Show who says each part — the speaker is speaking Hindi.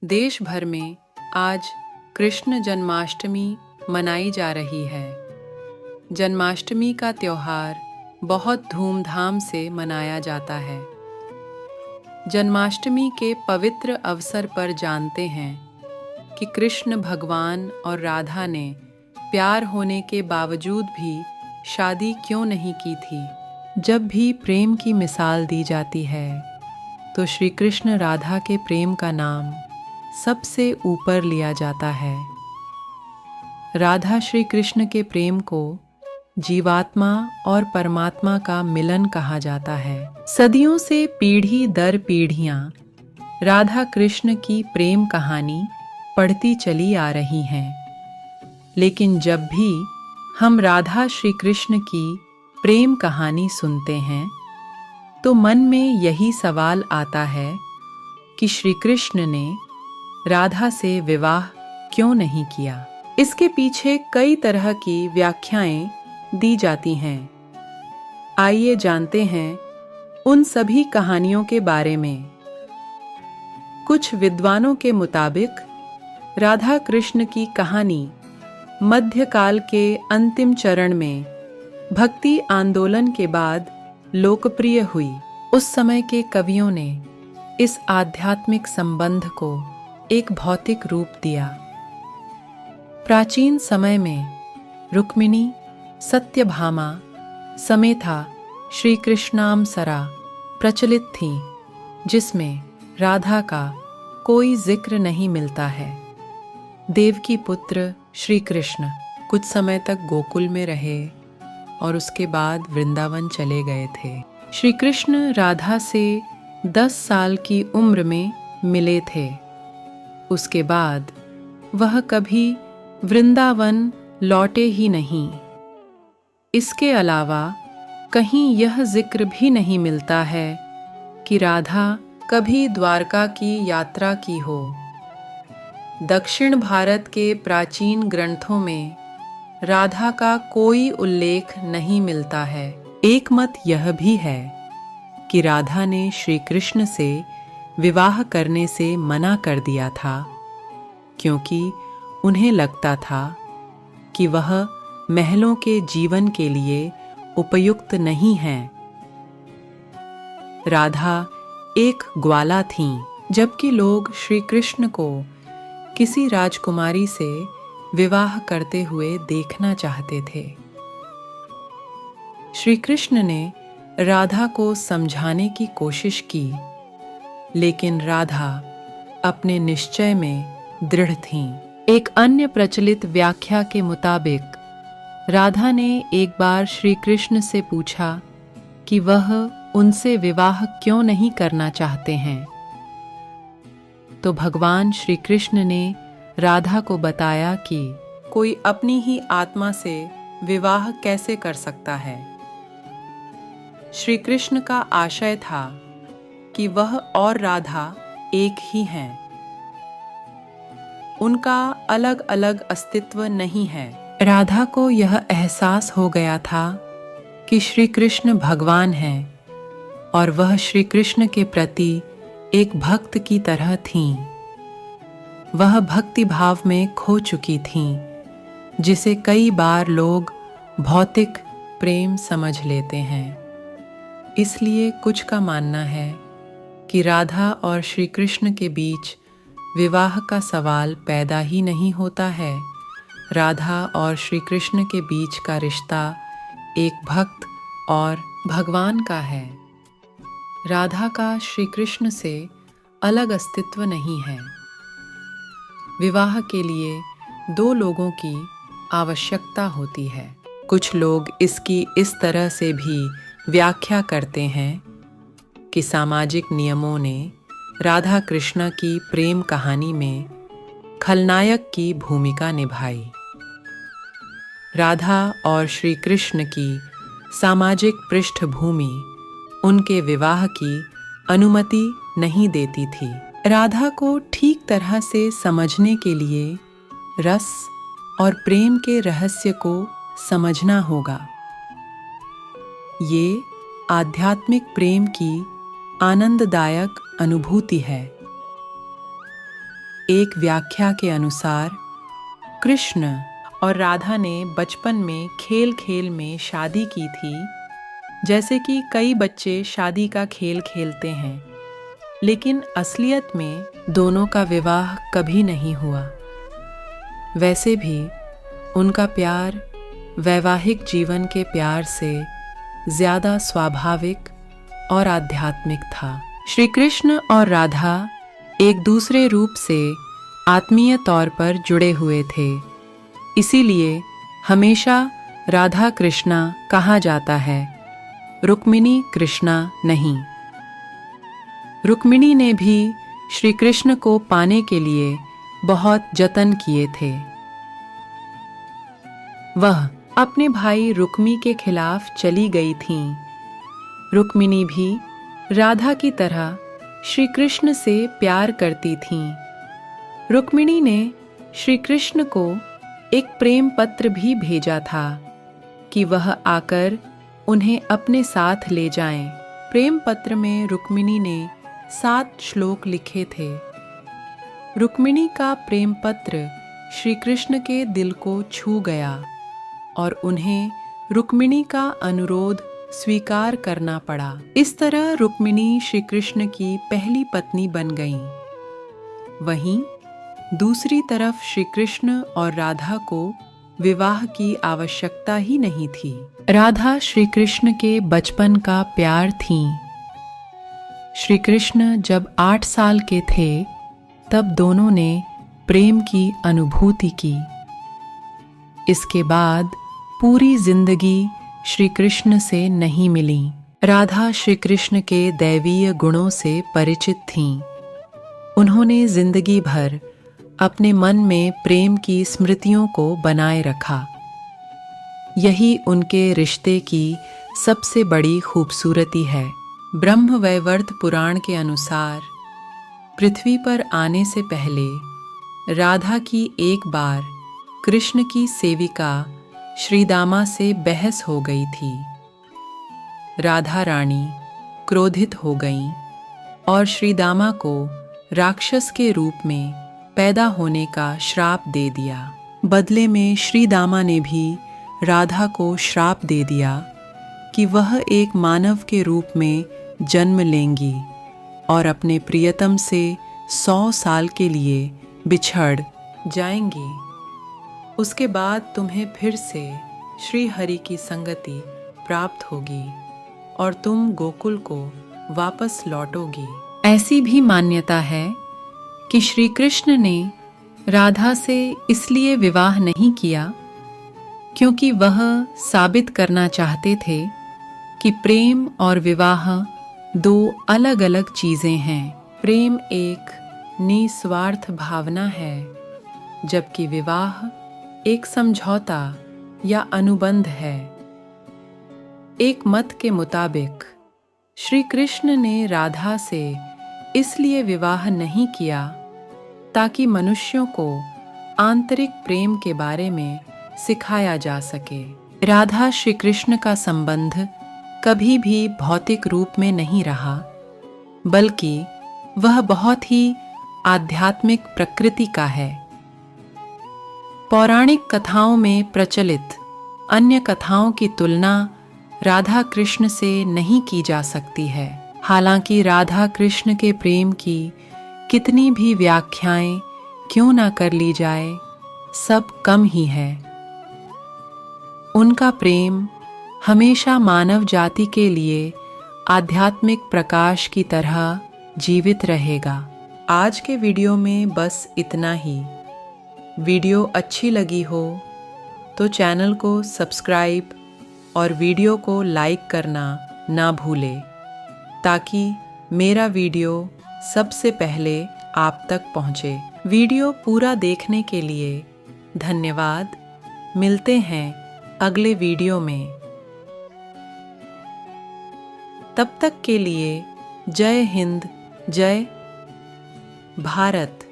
Speaker 1: देश भर में आज कृष्ण जन्माष्टमी मनाई जा रही है। जन्माष्टमी का त्योहार बहुत धूमधाम से मनाया जाता है। जन्माष्टमी के पवित्र अवसर पर जानते हैं कि कृष्ण भगवान और राधा ने प्यार होने के बावजूद भी शादी क्यों नहीं की थी। जब भी प्रेम की मिसाल दी जाती है तो श्री कृष्ण राधा के प्रेम का नाम सबसे ऊपर लिया जाता है। राधा श्री कृष्ण के प्रेम को जीवात्मा और परमात्मा का मिलन कहा जाता है। सदियों से पीढ़ी दर पीढ़ियां राधा कृष्ण की प्रेम कहानी पढ़ती चली आ रही हैं। लेकिन जब भी हम राधा श्री कृष्ण की प्रेम कहानी सुनते हैं तो मन में यही सवाल आता है कि श्री कृष्ण ने राधा से विवाह क्यों नहीं किया। इसके पीछे कई तरह की व्याख्याएं दी जाती हैं। आइए जानते हैं उन सभी कहानियों के बारे में। कुछ विद्वानों के मुताबिक राधा कृष्ण की कहानी मध्यकाल के अंतिम चरण में भक्ति आंदोलन के बाद लोकप्रिय हुई। उस समय के कवियों ने इस आध्यात्मिक संबंध को एक भौतिक रूप दिया। प्राचीन समय में रुक्मिणी, सत्यभामा, समेथा, श्री कृष्णामसरा प्रचलित थीं, जिसमें राधा का कोई जिक्र नहीं मिलता है। देवकी पुत्र श्री कृष्ण कुछ समय तक गोकुल में रहे और उसके बाद वृंदावन चले गए थे। श्री कृष्ण राधा से 10 साल की उम्र में मिले थे। उसके बाद वह कभी वृंदावन लौटे ही नहीं। इसके अलावा कहीं यह जिक्र भी नहीं मिलता है कि राधा कभी द्वारका की यात्रा की हो। दक्षिण भारत के प्राचीन ग्रंथों में राधा का कोई उल्लेख नहीं मिलता है। एक मत यह भी है कि राधा ने श्री कृष्ण से विवाह करने से मना कर दिया था, क्योंकि उन्हें लगता था कि वह महलों के जीवन के लिए उपयुक्त नहीं है। राधा एक ग्वाला थीं, जबकि लोग श्री कृष्ण को किसी राजकुमारी से विवाह करते हुए देखना चाहते थे। श्री कृष्ण ने राधा को समझाने की कोशिश की, लेकिन राधा अपने निश्चय में दृढ़ थीं। एक अन्य प्रचलित व्याख्या के मुताबिक राधा ने एक बार श्री कृष्ण से पूछा कि वह उनसे विवाह क्यों नहीं करना चाहते हैं। तो भगवान श्री कृष्ण ने राधा को बताया कि कोई अपनी ही आत्मा से विवाह कैसे कर सकता है। श्री कृष्ण का आशय था कि वह और राधा एक ही हैं। उनका अलग अलग अस्तित्व नहीं है। राधा को यह एहसास हो गया था कि श्री कृष्ण भगवान हैं और वह श्री कृष्ण के प्रति एक भक्त की तरह थीं। वह भक्ति भाव में खो चुकी थीं, जिसे कई बार लोग भौतिक प्रेम समझ लेते हैं। इसलिए कुछ का मानना है कि राधा और श्री कृष्ण के बीच विवाह का सवाल पैदा ही नहीं होता है। राधा और श्री कृष्ण के बीच का रिश्ता एक भक्त और भगवान का है। राधा का श्री कृष्ण से अलग अस्तित्व नहीं है। विवाह के लिए 2 लोगों की आवश्यकता होती है। कुछ लोग इसकी इस तरह से भी व्याख्या करते हैं कि सामाजिक नियमों ने राधा कृष्ण की प्रेम कहानी में खलनायक की भूमिका निभाई। राधा और श्री कृष्ण की सामाजिक पृष्ठभूमि उनके विवाह की अनुमति नहीं देती थी। राधा को ठीक तरह से समझने के लिए रस और प्रेम के रहस्य को समझना होगा। ये आध्यात्मिक प्रेम की आनंददायक अनुभूति है। एक व्याख्या के अनुसार कृष्ण और राधा ने बचपन में खेल खेल में शादी की थी, जैसे कि कई बच्चे शादी का खेल खेलते हैं, लेकिन असलियत में दोनों का विवाह कभी नहीं हुआ। वैसे भी उनका प्यार वैवाहिक जीवन के प्यार से ज़्यादा स्वाभाविक और आध्यात्मिक था। श्री कृष्ण और राधा एक दूसरे रूप से आत्मीय तौर पर जुड़े हुए थे, इसीलिए हमेशा राधा कृष्णा कहा जाता है, रुक्मिणी कृष्णा नहीं। रुक्मिणी ने भी श्री कृष्ण को पाने के लिए बहुत जतन किए थे। वह अपने भाई रुक्मी के खिलाफ चली गई थीं। रुक्मिणी भी राधा की तरह श्री कृष्ण से प्यार करती थीं। रुक्मिणी ने श्री कृष्ण को एक प्रेम पत्र भी भेजा था कि वह आकर उन्हें अपने साथ ले जाएं। प्रेम पत्र में रुक्मिणी ने 7 श्लोक लिखे थे। रुक्मिणी का प्रेम पत्र श्री कृष्ण के दिल को छू गया और उन्हें रुक्मिणी का अनुरोध स्वीकार करना पड़ा। इस तरह रुक्मिणी श्री कृष्ण की पहली पत्नी बन गईं। वहीं दूसरी तरफ श्री कृष्ण और राधा को विवाह की आवश्यकता ही नहीं थी। राधा श्री कृष्ण के बचपन का प्यार थीं। श्री कृष्ण जब 8 साल के थे तब दोनों ने प्रेम की अनुभूति की। इसके बाद पूरी जिंदगी श्री कृष्ण से नहीं मिली। राधा श्री कृष्ण के दैवीय गुणों से परिचित थीं। उन्होंने जिंदगी भर अपने मन में प्रेम की स्मृतियों को बनाए रखा। यही उनके रिश्ते की सबसे बड़ी खूबसूरती है। ब्रह्म वैवर्त पुराण के अनुसार पृथ्वी पर आने से पहले राधा की एक बार कृष्ण की सेविका श्रीदामा से बहस हो गई थी। राधा रानी क्रोधित हो गईं और श्रीदामा को राक्षस के रूप में पैदा होने का श्राप दे दिया। बदले में श्रीदामा ने भी राधा को श्राप दे दिया कि वह एक मानव के रूप में जन्म लेंगी और अपने प्रियतम से 100 साल के लिए बिछड़ जाएंगी। उसके बाद तुम्हें फिर से श्री हरि की संगति प्राप्त होगी और तुम गोकुल को वापस लौटोगी। ऐसी भी मान्यता है कि श्री कृष्ण ने राधा से इसलिए विवाह नहीं किया क्योंकि वह साबित करना चाहते थे कि प्रेम और विवाह 2 अलग-अलग चीजें हैं। प्रेम एक निस्वार्थ भावना है, जबकि विवाह एक समझौता या अनुबंध है। एक मत के मुताबिक श्री कृष्ण ने राधा से इसलिए विवाह नहीं किया ताकि मनुष्यों को आंतरिक प्रेम के बारे में सिखाया जा सके। राधा श्री कृष्ण का संबंध कभी भी भौतिक रूप में नहीं रहा, बल्कि वह बहुत ही आध्यात्मिक प्रकृति का है। पौराणिक कथाओं में प्रचलित अन्य कथाओं की तुलना राधा कृष्ण से नहीं की जा सकती है। हालांकि राधा कृष्ण के प्रेम की कितनी भी व्याख्याएं क्यों ना कर ली जाए, सब कम ही है। उनका प्रेम हमेशा मानव जाति के लिए आध्यात्मिक प्रकाश की तरह जीवित रहेगा। आज के वीडियो में बस इतना ही। वीडियो अच्छी लगी हो तो चैनल को सब्सक्राइब और वीडियो को लाइक करना ना भूलें, ताकि मेरा वीडियो सबसे पहले आप तक पहुंचे। वीडियो पूरा देखने के लिए धन्यवाद। मिलते हैं अगले वीडियो में। तब तक के लिए जय हिंद, जय भारत।